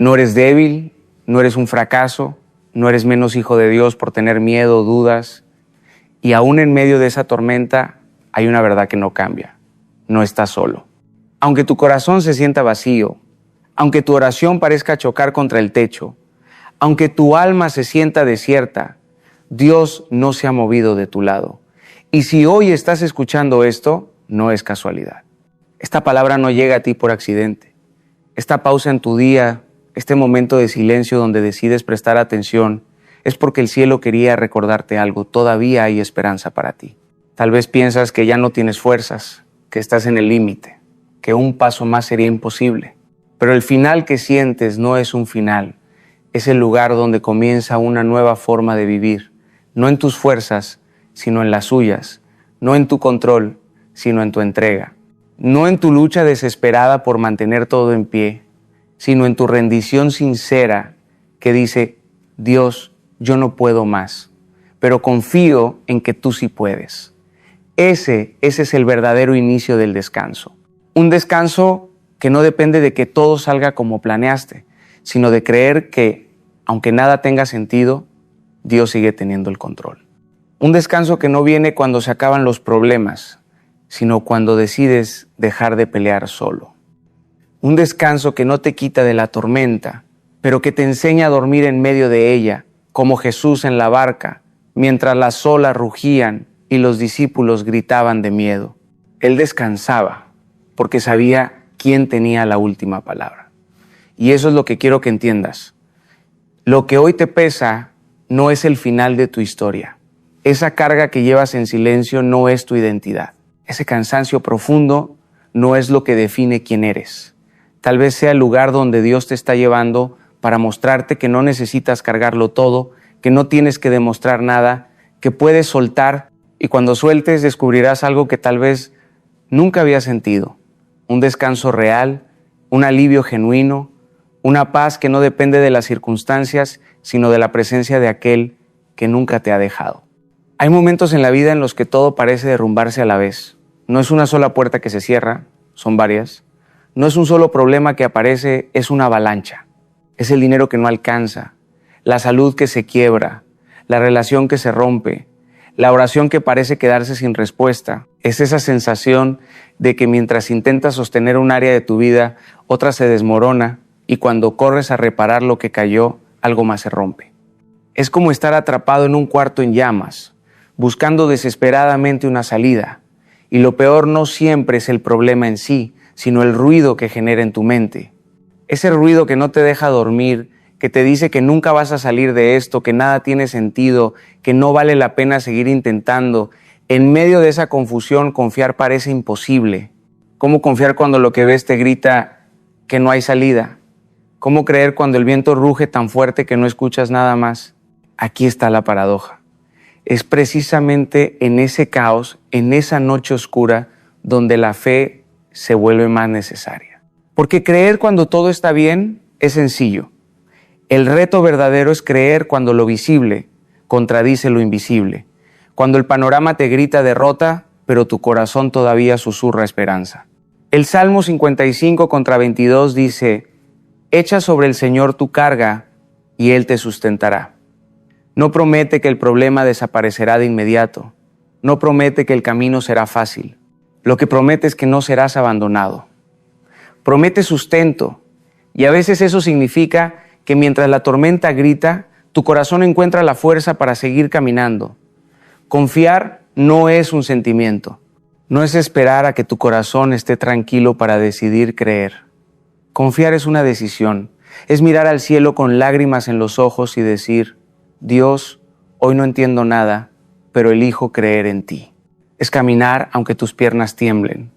No eres débil, no eres un fracaso, no eres menos hijo de Dios por tener miedo, dudas. Y aún en medio de esa tormenta hay una verdad que no cambia. No estás solo. Aunque tu corazón se sienta vacío, aunque tu oración parezca chocar contra el techo, aunque tu alma se sienta desierta, Dios no se ha movido de tu lado. Y si hoy estás escuchando esto, no es casualidad. Esta palabra no llega a ti por accidente. Esta pausa en tu día, este momento de silencio donde decides prestar atención, es porque el cielo quería recordarte algo. Todavía hay esperanza para ti. Tal vez piensas que ya no tienes fuerzas, que estás en el límite, que un paso más sería imposible. Pero el final que sientes no es un final, es el lugar donde comienza una nueva forma de vivir, no en tus fuerzas, sino en las suyas, no en tu control, sino en tu entrega, no en tu lucha desesperada por mantener todo en pie, sino en tu rendición sincera que dice, Dios, yo no puedo más, pero confío en que tú sí puedes. Ese es el verdadero inicio del descanso. Un descanso que no depende de que todo salga como planeaste, sino de creer que, aunque nada tenga sentido, Dios sigue teniendo el control. Un descanso que no viene cuando se acaban los problemas, sino cuando decides dejar de pelear solo. Un descanso que no te quita de la tormenta, pero que te enseña a dormir en medio de ella, como Jesús en la barca, mientras las olas rugían y los discípulos gritaban de miedo. Él descansaba porque sabía quién tenía la última palabra. Y eso es lo que quiero que entiendas. Lo que hoy te pesa no es el final de tu historia. Esa carga que llevas en silencio no es tu identidad. Ese cansancio profundo no es lo que define quién eres. Tal vez sea el lugar donde Dios te está llevando para mostrarte que no necesitas cargarlo todo, que no tienes que demostrar nada, que puedes soltar y cuando sueltes descubrirás algo que tal vez nunca habías sentido. Un descanso real, un alivio genuino, una paz que no depende de las circunstancias, sino de la presencia de aquel que nunca te ha dejado. Hay momentos en la vida en los que todo parece derrumbarse a la vez. No es una sola puerta que se cierra, son varias. No es un solo problema que aparece, es una avalancha. Es el dinero que no alcanza, la salud que se quiebra, la relación que se rompe, la oración que parece quedarse sin respuesta. Es esa sensación de que mientras intentas sostener un área de tu vida, otra se desmorona y cuando corres a reparar lo que cayó, algo más se rompe. Es como estar atrapado en un cuarto en llamas, buscando desesperadamente una salida. Y lo peor no siempre es el problema en sí, sino el ruido que genera en tu mente. Ese ruido que no te deja dormir, que te dice que nunca vas a salir de esto, que nada tiene sentido, que no vale la pena seguir intentando. En medio de esa confusión, confiar parece imposible. ¿Cómo confiar cuando lo que ves te grita que no hay salida? ¿Cómo creer cuando el viento ruge tan fuerte que no escuchas nada más? Aquí está la paradoja. Es precisamente en ese caos, en esa noche oscura, donde la fe se vuelve más necesaria. Porque creer cuando todo está bien es sencillo. El reto verdadero es creer cuando lo visible contradice lo invisible. Cuando el panorama te grita derrota, pero tu corazón todavía susurra esperanza. El Salmo 55:22 dice: echa sobre el Señor tu carga y Él te sustentará. No promete que el problema desaparecerá de inmediato. No promete que el camino será fácil. Lo que promete es que no serás abandonado. Promete sustento. Y a veces eso significa que mientras la tormenta grita, tu corazón encuentra la fuerza para seguir caminando. Confiar no es un sentimiento. No es esperar a que tu corazón esté tranquilo para decidir creer. Confiar es una decisión. Es mirar al cielo con lágrimas en los ojos y decir: Dios, hoy no entiendo nada, pero elijo creer en ti. Es caminar aunque tus piernas tiemblen.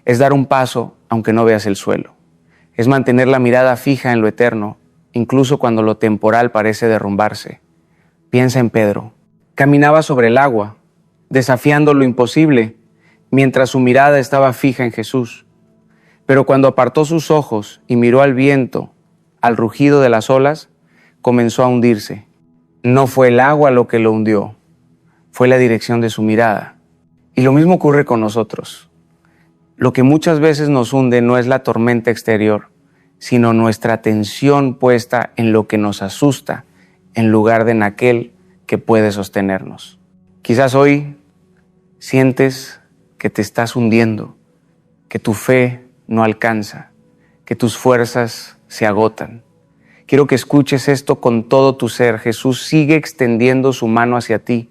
Es dar un paso aunque no veas el suelo. Es mantener la mirada fija en lo eterno, incluso cuando lo temporal parece derrumbarse. Piensa en Pedro. Caminaba sobre el agua, desafiando lo imposible, mientras su mirada estaba fija en Jesús. Pero cuando apartó sus ojos y miró al viento, al rugido de las olas, comenzó a hundirse. No fue el agua lo que lo hundió, fue la dirección de su mirada. Y lo mismo ocurre con nosotros. Lo que muchas veces nos hunde no es la tormenta exterior, sino nuestra atención puesta en lo que nos asusta, en lugar de en aquel que puede sostenernos. Quizás hoy sientes que te estás hundiendo, que tu fe no alcanza, que tus fuerzas se agotan. Quiero que escuches esto con todo tu ser. Jesús sigue extendiendo su mano hacia ti.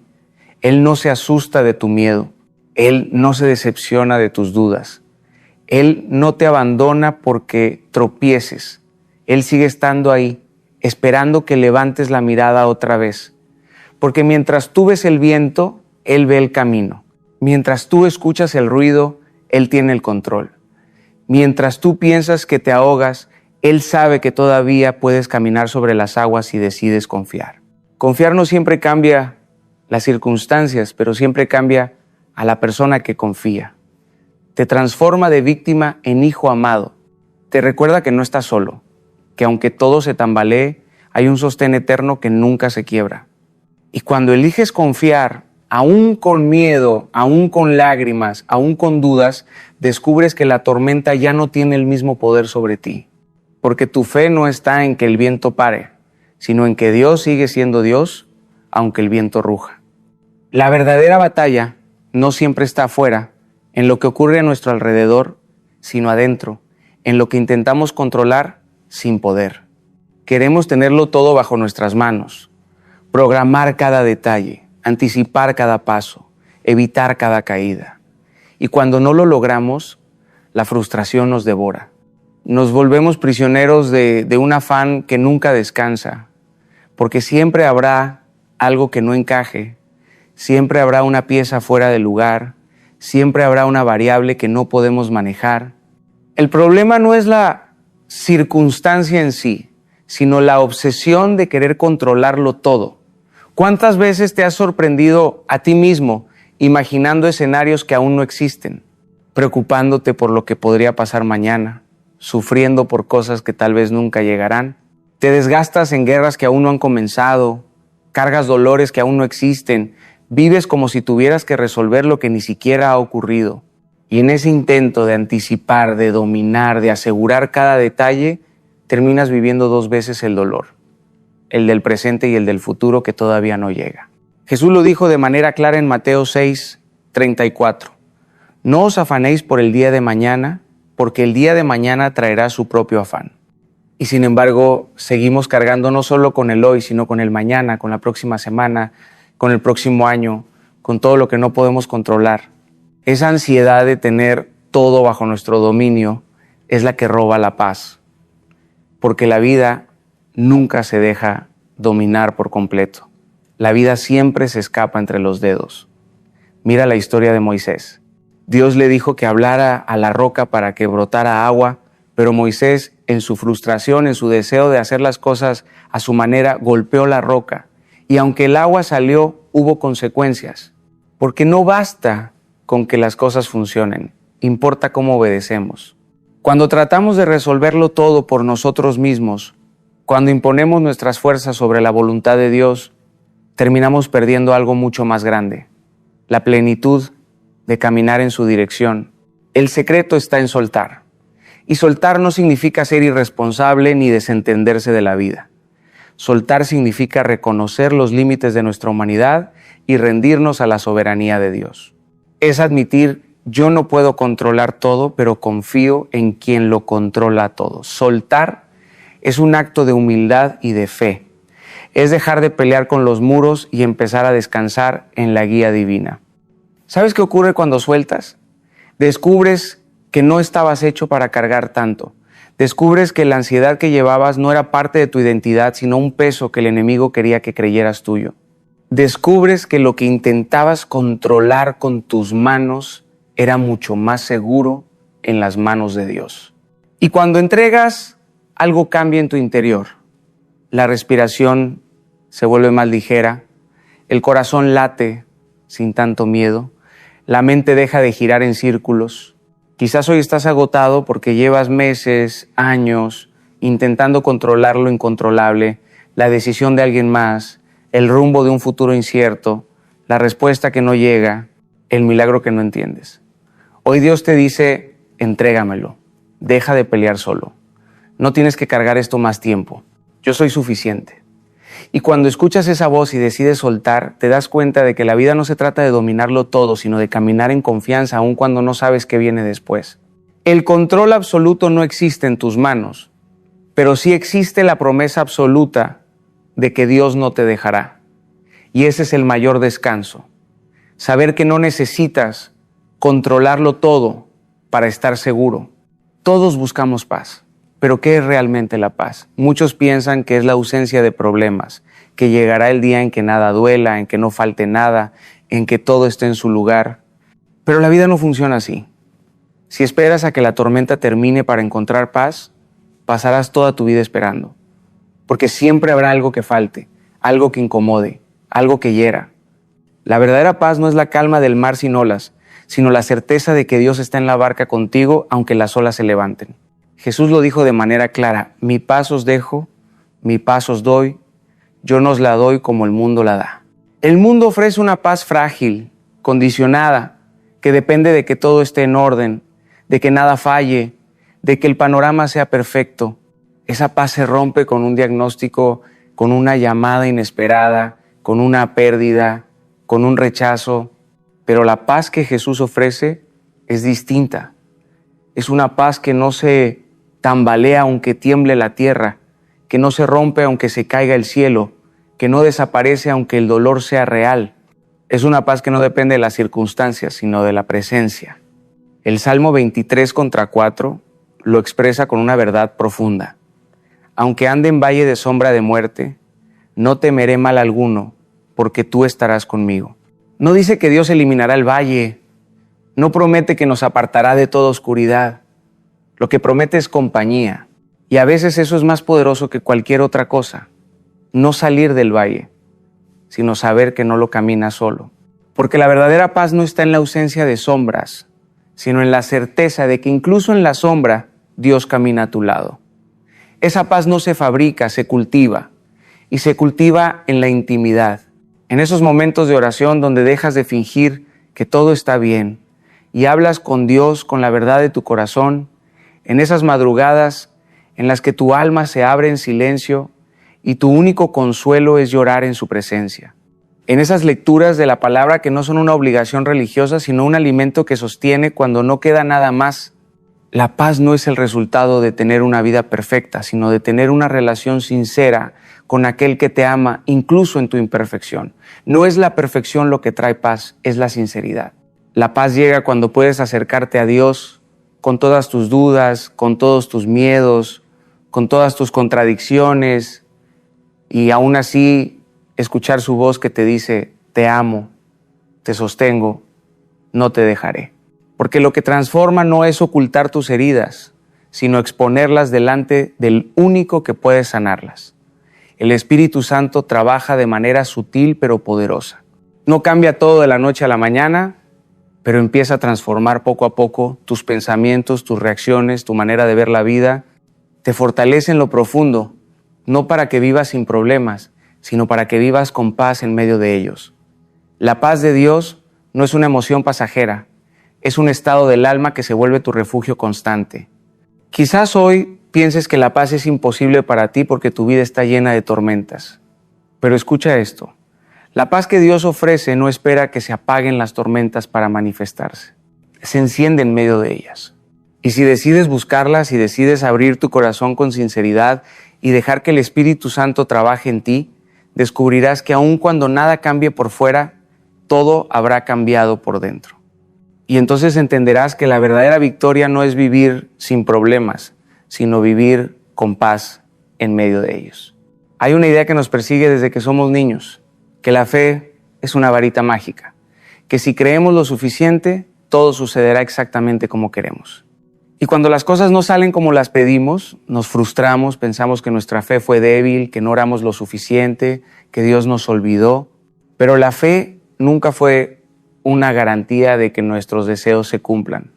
Él no se asusta de tu miedo. Él no se decepciona de tus dudas. Él no te abandona porque tropieces. Él sigue estando ahí, esperando que levantes la mirada otra vez. Porque mientras tú ves el viento, Él ve el camino. Mientras tú escuchas el ruido, Él tiene el control. Mientras tú piensas que te ahogas, Él sabe que todavía puedes caminar sobre las aguas si decides confiar. Confiar no siempre cambia las circunstancias, pero siempre cambia a la persona que confía. Te transforma de víctima en hijo amado. Te recuerda que no estás solo, que aunque todo se tambalee, hay un sostén eterno que nunca se quiebra. Y cuando eliges confiar, aún con miedo, aún con lágrimas, aún con dudas, descubres que la tormenta ya no tiene el mismo poder sobre ti. Porque tu fe no está en que el viento pare, sino en que Dios sigue siendo Dios, aunque el viento ruja. La verdadera batalla no siempre está afuera, en lo que ocurre a nuestro alrededor, sino adentro, en lo que intentamos controlar sin poder. Queremos tenerlo todo bajo nuestras manos, programar cada detalle, anticipar cada paso, evitar cada caída. Y cuando no lo logramos, la frustración nos devora. Nos volvemos prisioneros de un afán que nunca descansa, porque siempre habrá algo que no encaje, siempre habrá una pieza fuera de lugar, siempre habrá una variable que no podemos manejar. El problema no es la circunstancia en sí, sino la obsesión de querer controlarlo todo. ¿Cuántas veces te has sorprendido a ti mismo imaginando escenarios que aún no existen, preocupándote por lo que podría pasar mañana, sufriendo por cosas que tal vez nunca llegarán? Te desgastas en guerras que aún no han comenzado, cargas dolores que aún no existen, vives como si tuvieras que resolver lo que ni siquiera ha ocurrido. Y en ese intento de anticipar, de dominar, de asegurar cada detalle, terminas viviendo dos veces el dolor, el del presente y el del futuro que todavía no llega. Jesús lo dijo de manera clara en Mateo 6:34. No os afanéis por el día de mañana, porque el día de mañana traerá su propio afán. Y sin embargo, seguimos cargando no solo con el hoy, sino con el mañana, con la próxima semana, con el próximo año, con todo lo que no podemos controlar. Esa ansiedad de tener todo bajo nuestro dominio es la que roba la paz, porque la vida nunca se deja dominar por completo. La vida siempre se escapa entre los dedos. Mira la historia de Moisés. Dios le dijo que hablara a la roca para que brotara agua, pero Moisés, en su frustración, en su deseo de hacer las cosas a su manera, golpeó la roca. Y aunque el agua salió, hubo consecuencias. Porque no basta con que las cosas funcionen, importa cómo obedecemos. Cuando tratamos de resolverlo todo por nosotros mismos, cuando imponemos nuestras fuerzas sobre la voluntad de Dios, terminamos perdiendo algo mucho más grande, la plenitud de caminar en su dirección. El secreto está en soltar. Y soltar no significa ser irresponsable ni desentenderse de la vida. Soltar significa reconocer los límites de nuestra humanidad y rendirnos a la soberanía de Dios. Es admitir, yo no puedo controlar todo, pero confío en quien lo controla todo. Soltar es un acto de humildad y de fe. Es dejar de pelear con los muros y empezar a descansar en la guía divina. ¿Sabes qué ocurre cuando sueltas? Descubres que no estabas hecho para cargar tanto. Descubres que la ansiedad que llevabas no era parte de tu identidad, sino un peso que el enemigo quería que creyeras tuyo. Descubres que lo que intentabas controlar con tus manos era mucho más seguro en las manos de Dios. Y cuando entregas, algo cambia en tu interior. La respiración se vuelve más ligera, el corazón late sin tanto miedo, la mente deja de girar en círculos. Quizás hoy estás agotado porque llevas meses, años, intentando controlar lo incontrolable, la decisión de alguien más, el rumbo de un futuro incierto, la respuesta que no llega, el milagro que no entiendes. Hoy Dios te dice, entrégamelo, deja de pelear solo. No tienes que cargar esto más tiempo. Yo soy suficiente. Y cuando escuchas esa voz y decides soltar, te das cuenta de que la vida no se trata de dominarlo todo, sino de caminar en confianza aun cuando no sabes qué viene después. El control absoluto no existe en tus manos, pero sí existe la promesa absoluta de que Dios no te dejará. Y ese es el mayor descanso. Saber que no necesitas controlarlo todo para estar seguro. Todos buscamos paz. Pero ¿qué es realmente la paz? Muchos piensan que es la ausencia de problemas, que llegará el día en que nada duela, en que no falte nada, en que todo esté en su lugar. Pero la vida no funciona así. Si esperas a que la tormenta termine para encontrar paz, pasarás toda tu vida esperando. Porque siempre habrá algo que falte, algo que incomode, algo que hiera. La verdadera paz no es la calma del mar sin olas, sino la certeza de que Dios está en la barca contigo aunque las olas se levanten. Jesús lo dijo de manera clara: mi paz os dejo, mi paz os doy, yo no os la doy como el mundo la da. El mundo ofrece una paz frágil, condicionada, que depende de que todo esté en orden, de que nada falle, de que el panorama sea perfecto. Esa paz se rompe con un diagnóstico, con una llamada inesperada, con una pérdida, con un rechazo. Pero la paz que Jesús ofrece es distinta. Es una paz que no se tambalea aunque tiemble la tierra, que no se rompe aunque se caiga el cielo, que no desaparece aunque el dolor sea real. Es una paz que no depende de las circunstancias, sino de la presencia. El Salmo 23:4 lo expresa con una verdad profunda. Aunque ande en valle de sombra de muerte, no temeré mal alguno, porque tú estarás conmigo. No dice que Dios eliminará el valle, no promete que nos apartará de toda oscuridad. Lo que promete es compañía, y a veces eso es más poderoso que cualquier otra cosa. No salir del valle, sino saber que no lo caminas solo. Porque la verdadera paz no está en la ausencia de sombras, sino en la certeza de que incluso en la sombra Dios camina a tu lado. Esa paz no se fabrica, se cultiva, y se cultiva en la intimidad. En esos momentos de oración donde dejas de fingir que todo está bien y hablas con Dios con la verdad de tu corazón, en esas madrugadas en las que tu alma se abre en silencio y tu único consuelo es llorar en su presencia. En esas lecturas de la palabra que no son una obligación religiosa, sino un alimento que sostiene cuando no queda nada más. La paz no es el resultado de tener una vida perfecta, sino de tener una relación sincera con aquel que te ama, incluso en tu imperfección. No es la perfección lo que trae paz, es la sinceridad. La paz llega cuando puedes acercarte a Dios con todas tus dudas, con todos tus miedos, con todas tus contradicciones, y aún así escuchar su voz que te dice: te amo, te sostengo, no te dejaré. Porque lo que transforma no es ocultar tus heridas, sino exponerlas delante del único que puede sanarlas. El Espíritu Santo trabaja de manera sutil pero poderosa. No cambia todo de la noche a la mañana, pero empieza a transformar poco a poco tus pensamientos, tus reacciones, tu manera de ver la vida. Te fortalece en lo profundo, no para que vivas sin problemas, sino para que vivas con paz en medio de ellos. La paz de Dios no es una emoción pasajera, es un estado del alma que se vuelve tu refugio constante. Quizás hoy pienses que la paz es imposible para ti porque tu vida está llena de tormentas. Pero escucha esto. La paz que Dios ofrece no espera que se apaguen las tormentas para manifestarse. Se enciende en medio de ellas. Y si decides buscarlas, si decides abrir tu corazón con sinceridad y dejar que el Espíritu Santo trabaje en ti, descubrirás que aun cuando nada cambie por fuera, todo habrá cambiado por dentro. Y entonces entenderás que la verdadera victoria no es vivir sin problemas, sino vivir con paz en medio de ellos. Hay una idea que nos persigue desde que somos niños, que la fe es una varita mágica, que si creemos lo suficiente, todo sucederá exactamente como queremos. Y cuando las cosas no salen como las pedimos, nos frustramos, pensamos que nuestra fe fue débil, que no oramos lo suficiente, que Dios nos olvidó. Pero la fe nunca fue una garantía de que nuestros deseos se cumplan.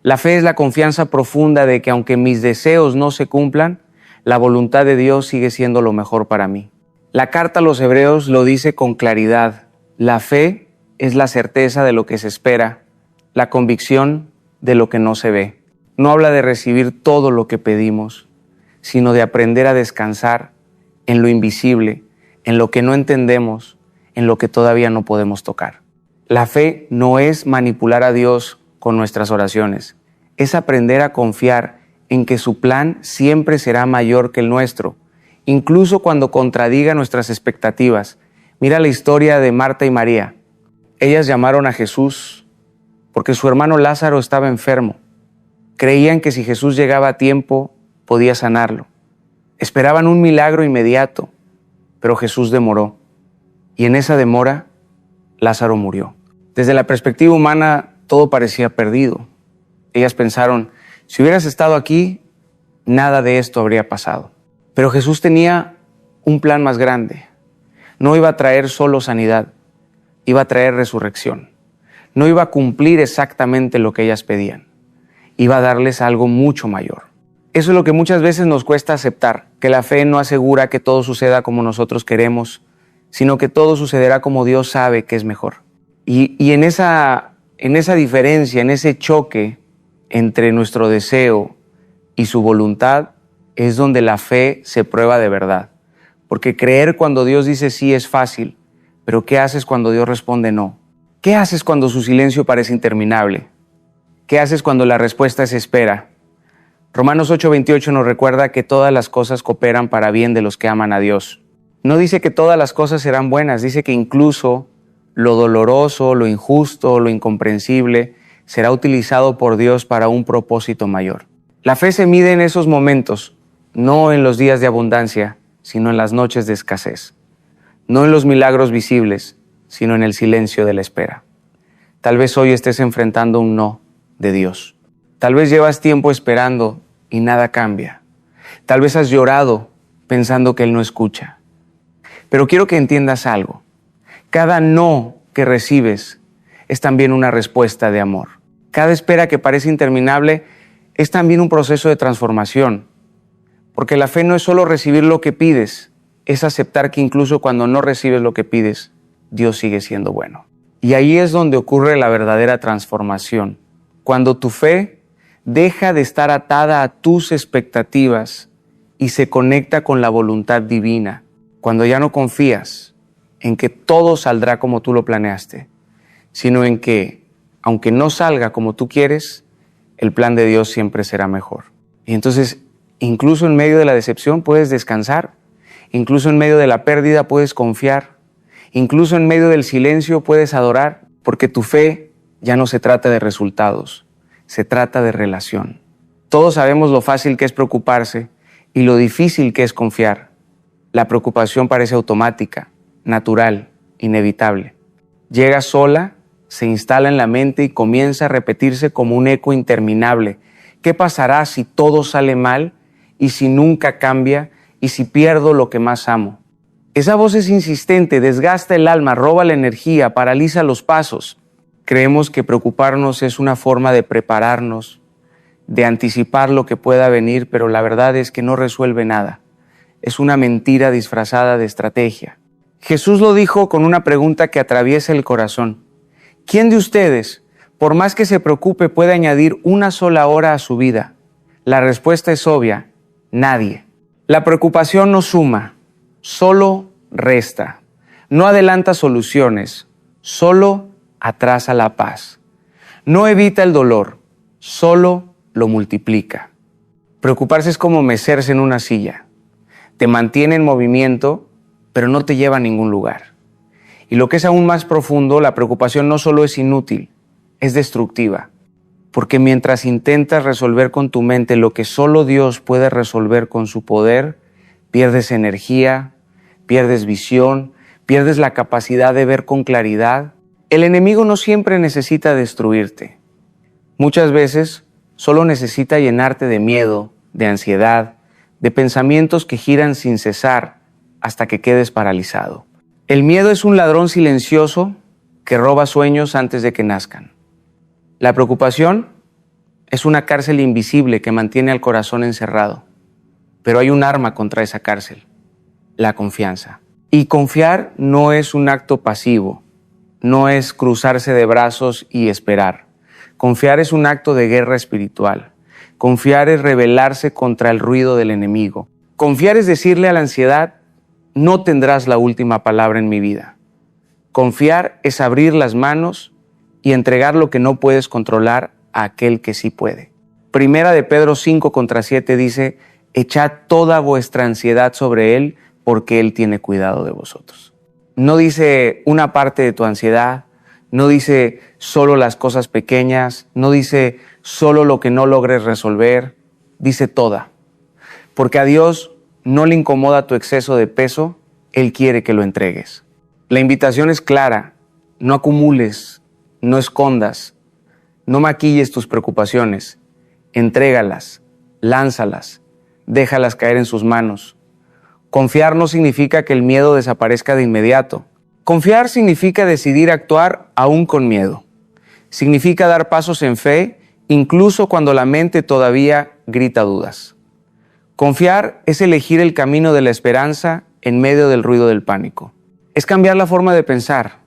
La fe es la confianza profunda de que aunque mis deseos no se cumplan, la voluntad de Dios sigue siendo lo mejor para mí. La carta a los Hebreos lo dice con claridad. La fe es la certeza de lo que se espera, la convicción de lo que no se ve. No habla de recibir todo lo que pedimos, sino de aprender a descansar en lo invisible, en lo que no entendemos, en lo que todavía no podemos tocar. La fe no es manipular a Dios con nuestras oraciones, es aprender a confiar en que su plan siempre será mayor que el nuestro, incluso cuando contradiga nuestras expectativas. Mira la historia de Marta y María. Ellas llamaron a Jesús porque su hermano Lázaro estaba enfermo. Creían que si Jesús llegaba a tiempo, podía sanarlo. Esperaban un milagro inmediato, pero Jesús demoró. Y en esa demora, Lázaro murió. Desde la perspectiva humana, todo parecía perdido. Ellas pensaron, si hubieras estado aquí, nada de esto habría pasado. Pero Jesús tenía un plan más grande. No iba a traer solo sanidad, iba a traer resurrección. No iba a cumplir exactamente lo que ellas pedían. Iba a darles algo mucho mayor. Eso es lo que muchas veces nos cuesta aceptar, que la fe no asegura que todo suceda como nosotros queremos, sino que todo sucederá como Dios sabe que es mejor. Y en esa diferencia, en ese choque entre nuestro deseo y su voluntad, es donde la fe se prueba de verdad. Porque creer cuando Dios dice sí es fácil, pero ¿qué haces cuando Dios responde no? ¿Qué haces cuando su silencio parece interminable? ¿Qué haces cuando la respuesta es espera? Romanos 8:28 nos recuerda que todas las cosas cooperan para bien de los que aman a Dios. No dice que todas las cosas serán buenas, dice que incluso lo doloroso, lo injusto, lo incomprensible será utilizado por Dios para un propósito mayor. La fe se mide en esos momentos, no en los días de abundancia, sino en las noches de escasez. No en los milagros visibles, sino en el silencio de la espera. Tal vez hoy estés enfrentando un no de Dios. Tal vez llevas tiempo esperando y nada cambia. Tal vez has llorado pensando que Él no escucha. Pero quiero que entiendas algo. Cada no que recibes es también una respuesta de amor. Cada espera que parece interminable es también un proceso de transformación. Porque la fe no es solo recibir lo que pides, es aceptar que incluso cuando no recibes lo que pides, Dios sigue siendo bueno. Y ahí es donde ocurre la verdadera transformación. Cuando tu fe deja de estar atada a tus expectativas y se conecta con la voluntad divina. Cuando ya no confías en que todo saldrá como tú lo planeaste, sino en que, aunque no salga como tú quieres, el plan de Dios siempre será mejor. Y entonces, incluso en medio de la decepción puedes descansar, incluso en medio de la pérdida puedes confiar, incluso en medio del silencio puedes adorar, porque tu fe ya no se trata de resultados, se trata de relación. Todos sabemos lo fácil que es preocuparse y lo difícil que es confiar. La preocupación parece automática, natural, inevitable. Llega sola, se instala en la mente y comienza a repetirse como un eco interminable. ¿Qué pasará si todo sale mal y si nunca cambia y si pierdo lo que más amo? Esa voz es insistente, desgasta el alma, roba la energía, paraliza los pasos. Creemos que preocuparnos es una forma de prepararnos, de anticipar lo que pueda venir, pero la verdad es que no resuelve nada. Es una mentira disfrazada de estrategia. Jesús lo dijo con una pregunta que atraviesa el corazón. ¿Quién de ustedes, por más que se preocupe, puede añadir una sola hora a su vida? La respuesta es obvia: nadie. La preocupación no suma, solo resta. No adelanta soluciones, solo atrasa la paz. No evita el dolor, solo lo multiplica. Preocuparse es como mecerse en una silla. Te mantiene en movimiento, pero no te lleva a ningún lugar. Y lo que es aún más profundo, la preocupación no solo es inútil, es destructiva. Porque mientras intentas resolver con tu mente lo que solo Dios puede resolver con su poder, pierdes energía, pierdes visión, pierdes la capacidad de ver con claridad. El enemigo no siempre necesita destruirte. Muchas veces solo necesita llenarte de miedo, de ansiedad, de pensamientos que giran sin cesar hasta que quedes paralizado. El miedo es un ladrón silencioso que roba sueños antes de que nazcan. La preocupación es una cárcel invisible que mantiene al corazón encerrado. Pero hay un arma contra esa cárcel: la confianza. Y confiar no es un acto pasivo, no es cruzarse de brazos y esperar. Confiar es un acto de guerra espiritual. Confiar es rebelarse contra el ruido del enemigo. Confiar es decirle a la ansiedad, no tendrás la última palabra en mi vida. Confiar es abrir las manos y entregar lo que no puedes controlar a aquel que sí puede. Primera de Pedro 5:7 dice, echad toda vuestra ansiedad sobre Él, porque Él tiene cuidado de vosotros. No dice una parte de tu ansiedad, no dice solo las cosas pequeñas, no dice solo lo que no logres resolver, dice toda. Porque a Dios no le incomoda tu exceso de peso, Él quiere que lo entregues. La invitación es clara, no acumules, no escondas, no maquilles tus preocupaciones, entrégalas, lánzalas, déjalas caer en sus manos. Confiar no significa que el miedo desaparezca de inmediato. Confiar significa decidir actuar aún con miedo. Significa dar pasos en fe, incluso cuando la mente todavía grita dudas. Confiar es elegir el camino de la esperanza en medio del ruido del pánico. Es cambiar la forma de pensar,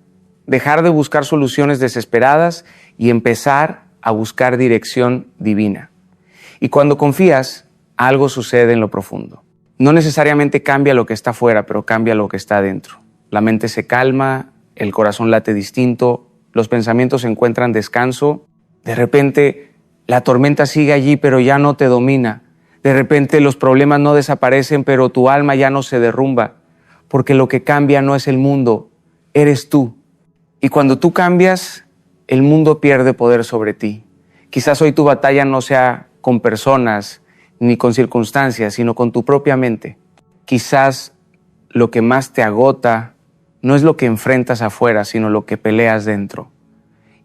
dejar de buscar soluciones desesperadas y empezar a buscar dirección divina. Y cuando confías, algo sucede en lo profundo. No necesariamente cambia lo que está afuera, pero cambia lo que está adentro. La mente se calma, el corazón late distinto, los pensamientos encuentran descanso. De repente, la tormenta sigue allí, pero ya no te domina. De repente, los problemas no desaparecen, pero tu alma ya no se derrumba. Porque lo que cambia no es el mundo, eres tú. Y cuando tú cambias, el mundo pierde poder sobre ti. Quizás hoy tu batalla no sea con personas ni con circunstancias, sino con tu propia mente. Quizás lo que más te agota no es lo que enfrentas afuera, sino lo que peleas dentro.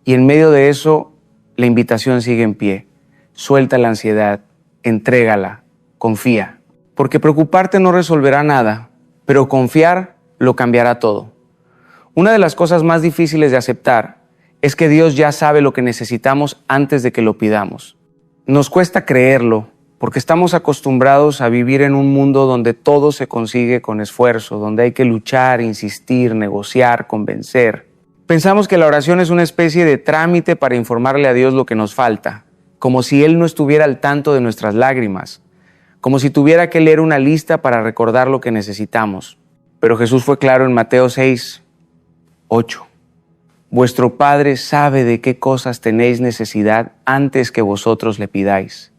Y en medio de eso, la invitación sigue en pie. Suelta la ansiedad, entrégala, confía. Porque preocuparte no resolverá nada, pero confiar lo cambiará todo. Una de las cosas más difíciles de aceptar es que Dios ya sabe lo que necesitamos antes de que lo pidamos. Nos cuesta creerlo porque estamos acostumbrados a vivir en un mundo donde todo se consigue con esfuerzo, donde hay que luchar, insistir, negociar, convencer. Pensamos que la oración es una especie de trámite para informarle a Dios lo que nos falta, como si Él no estuviera al tanto de nuestras lágrimas, como si tuviera que leer una lista para recordar lo que necesitamos. Pero Jesús fue claro en Mateo 6:8. Vuestro Padre sabe de qué cosas tenéis necesidad antes que vosotros le pidáis.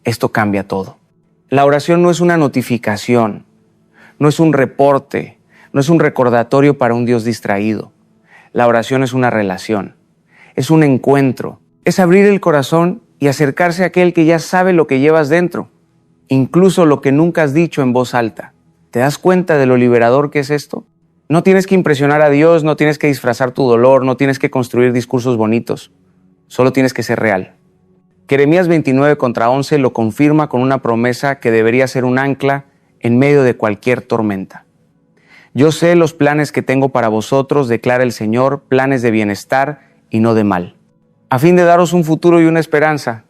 Esto cambia todo. La oración no es una notificación, no es un reporte, no es un recordatorio para un Dios distraído. La oración es una relación, es un encuentro, es abrir el corazón y acercarse a aquel que ya sabe lo que llevas dentro, incluso lo que nunca has dicho en voz alta. ¿Te das cuenta de lo liberador que es esto? No tienes que impresionar a Dios, no tienes que disfrazar tu dolor, no tienes que construir discursos bonitos, solo tienes que ser real. Jeremías 29:11 lo confirma con una promesa que debería ser un ancla en medio de cualquier tormenta. Yo sé los planes que tengo para vosotros, declara el Señor, planes de bienestar y no de mal, a fin de daros un futuro y una esperanza.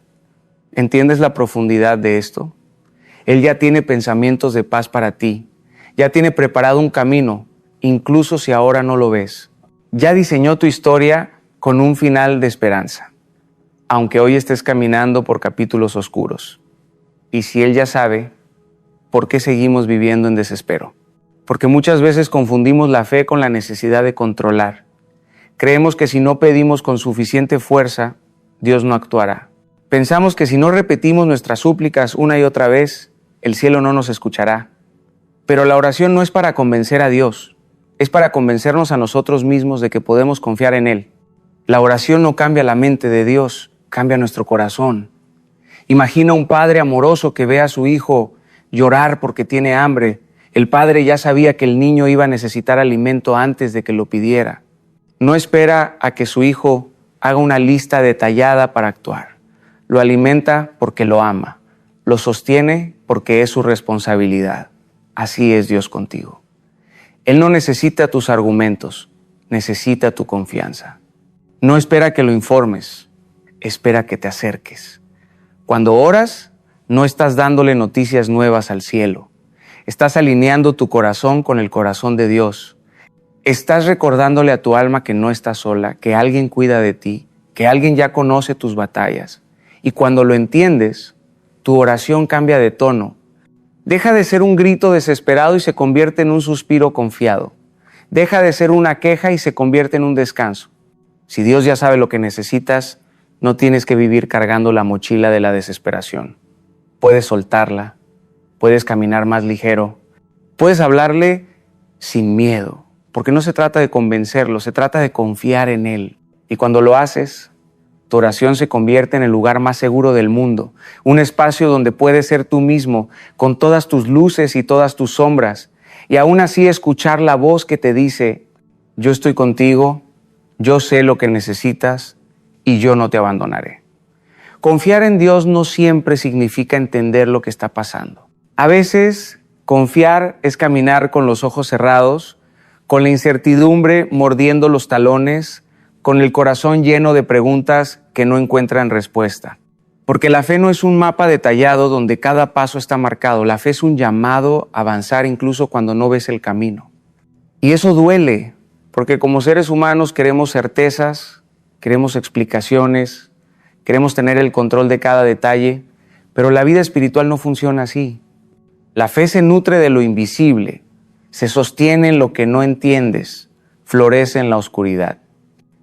¿Entiendes la profundidad de esto? Él ya tiene pensamientos de paz para ti, ya tiene preparado un camino, incluso si ahora no lo ves. Ya diseñó tu historia con un final de esperanza, aunque hoy estés caminando por capítulos oscuros. Y si Él ya sabe, ¿por qué seguimos viviendo en desespero? Porque muchas veces confundimos la fe con la necesidad de controlar. Creemos que si no pedimos con suficiente fuerza, Dios no actuará. Pensamos que si no repetimos nuestras súplicas una y otra vez, el cielo no nos escuchará. Pero la oración no es para convencer a Dios, es para convencernos a nosotros mismos de que podemos confiar en Él. La oración no cambia la mente de Dios, cambia nuestro corazón. Imagina un padre amoroso que ve a su hijo llorar porque tiene hambre. El padre ya sabía que el niño iba a necesitar alimento antes de que lo pidiera. No espera a que su hijo haga una lista detallada para actuar. Lo alimenta porque lo ama. Lo sostiene porque es su responsabilidad. Así es Dios contigo. Él no necesita tus argumentos, necesita tu confianza. No espera que lo informes, espera que te acerques. Cuando oras, no estás dándole noticias nuevas al cielo. Estás alineando tu corazón con el corazón de Dios. Estás recordándole a tu alma que no estás sola, que alguien cuida de ti, que alguien ya conoce tus batallas. Y cuando lo entiendes, tu oración cambia de tono. Deja de ser un grito desesperado y se convierte en un suspiro confiado. Deja de ser una queja y se convierte en un descanso. Si Dios ya sabe lo que necesitas, no tienes que vivir cargando la mochila de la desesperación. Puedes soltarla, puedes caminar más ligero, puedes hablarle sin miedo, porque no se trata de convencerlo, se trata de confiar en Él. Y cuando lo haces, tu oración se convierte en el lugar más seguro del mundo, un espacio donde puedes ser tú mismo, con todas tus luces y todas tus sombras, y aún así escuchar la voz que te dice, yo estoy contigo, yo sé lo que necesitas y yo no te abandonaré. Confiar en Dios no siempre significa entender lo que está pasando. A veces, confiar es caminar con los ojos cerrados, con la incertidumbre mordiendo los talones, con el corazón lleno de preguntas que no encuentran respuesta. Porque la fe no es un mapa detallado donde cada paso está marcado. La fe es un llamado a avanzar incluso cuando no ves el camino. Y eso duele, porque como seres humanos queremos certezas, queremos explicaciones, queremos tener el control de cada detalle, pero la vida espiritual no funciona así. La fe se nutre de lo invisible, se sostiene en lo que no entiendes, florece en la oscuridad.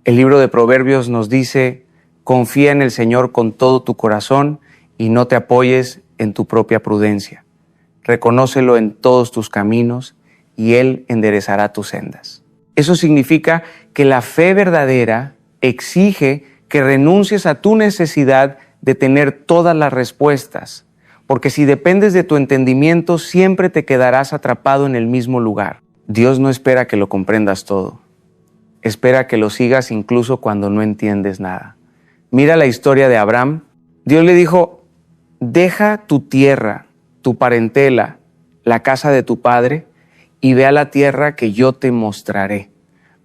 El libro de Proverbios nos dice, confía en el Señor con todo tu corazón y no te apoyes en tu propia prudencia. Reconócelo en todos tus caminos y Él enderezará tus sendas. Eso significa que la fe verdadera exige que renuncies a tu necesidad de tener todas las respuestas, porque si dependes de tu entendimiento, siempre te quedarás atrapado en el mismo lugar. Dios no espera que lo comprendas todo. Espera que lo sigas incluso cuando no entiendes nada. Mira la historia de Abraham. Dios le dijo, deja tu tierra, tu parentela, la casa de tu padre, y ve a la tierra que yo te mostraré.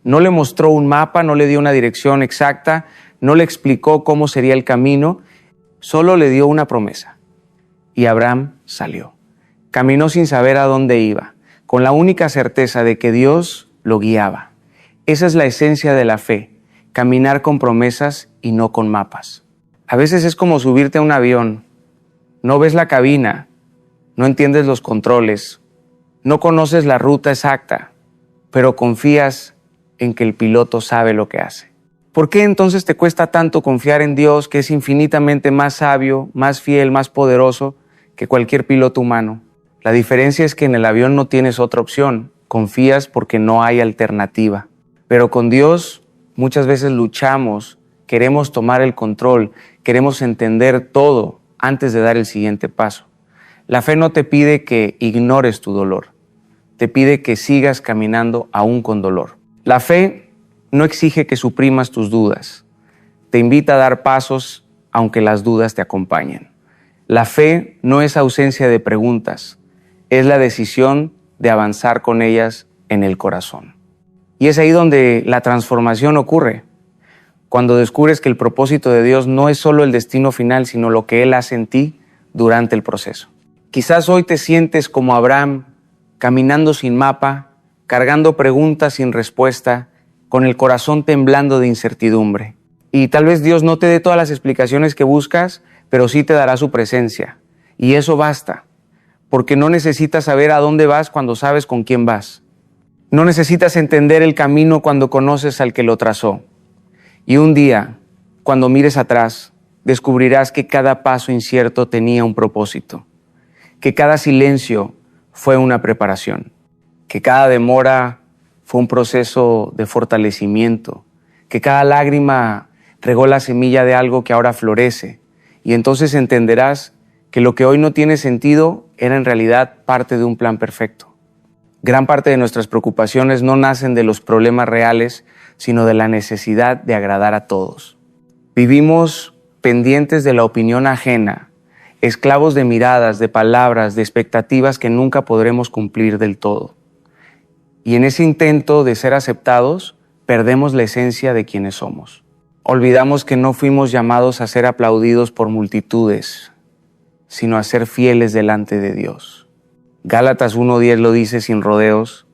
No le mostró un mapa, no le dio una dirección exacta, no le explicó cómo sería el camino, solo le dio una promesa. Y Abraham salió. Caminó sin saber a dónde iba, con la única certeza de que Dios lo guiaba. Esa es la esencia de la fe, caminar con promesas y no con mapas. A veces es como subirte a un avión. No ves la cabina, no entiendes los controles, no conoces la ruta exacta, pero confías en que el piloto sabe lo que hace. ¿Por qué entonces te cuesta tanto confiar en Dios, que es infinitamente más sabio, más fiel, más poderoso que cualquier piloto humano? La diferencia es que en el avión no tienes otra opción, confías porque no hay alternativa. Pero con Dios muchas veces luchamos, queremos tomar el control, queremos entender todo antes de dar el siguiente paso. La fe no te pide que ignores tu dolor, te pide que sigas caminando aún con dolor. La fe no exige que suprimas tus dudas, te invita a dar pasos aunque las dudas te acompañen. La fe no es ausencia de preguntas, es la decisión de avanzar con ellas en el corazón. Y es ahí donde la transformación ocurre, cuando descubres que el propósito de Dios no es solo el destino final, sino lo que Él hace en ti durante el proceso. Quizás hoy te sientes como Abraham, caminando sin mapa, cargando preguntas sin respuesta, con el corazón temblando de incertidumbre. Y tal vez Dios no te dé todas las explicaciones que buscas, pero sí te dará su presencia. Y eso basta, porque no necesitas saber a dónde vas cuando sabes con quién vas. No necesitas entender el camino cuando conoces al que lo trazó. Y un día, cuando mires atrás, descubrirás que cada paso incierto tenía un propósito, que cada silencio fue una preparación, que cada demora fue un proceso de fortalecimiento, que cada lágrima regó la semilla de algo que ahora florece, y entonces entenderás que lo que hoy no tiene sentido era en realidad parte de un plan perfecto. Gran parte de nuestras preocupaciones no nacen de los problemas reales, sino de la necesidad de agradar a todos. Vivimos pendientes de la opinión ajena, esclavos de miradas, de palabras, de expectativas que nunca podremos cumplir del todo. Y en ese intento de ser aceptados, perdemos la esencia de quienes somos. Olvidamos que no fuimos llamados a ser aplaudidos por multitudes, sino a ser fieles delante de Dios. Gálatas 1:10 lo dice sin rodeos: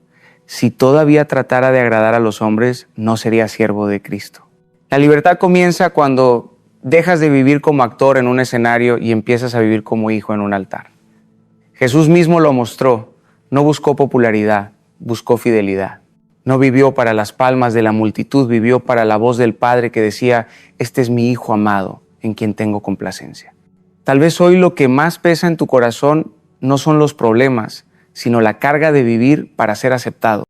si todavía tratara de agradar a los hombres, no sería siervo de Cristo. La libertad comienza cuando dejas de vivir como actor en un escenario y empiezas a vivir como hijo en un altar. Jesús mismo lo mostró. No buscó popularidad, buscó fidelidad. No vivió para las palmas de la multitud, vivió para la voz del Padre que decía: este es mi Hijo amado, en quien tengo complacencia. Tal vez hoy lo que más pesa en tu corazón no son los problemas, sino la carga de vivir para ser aceptado.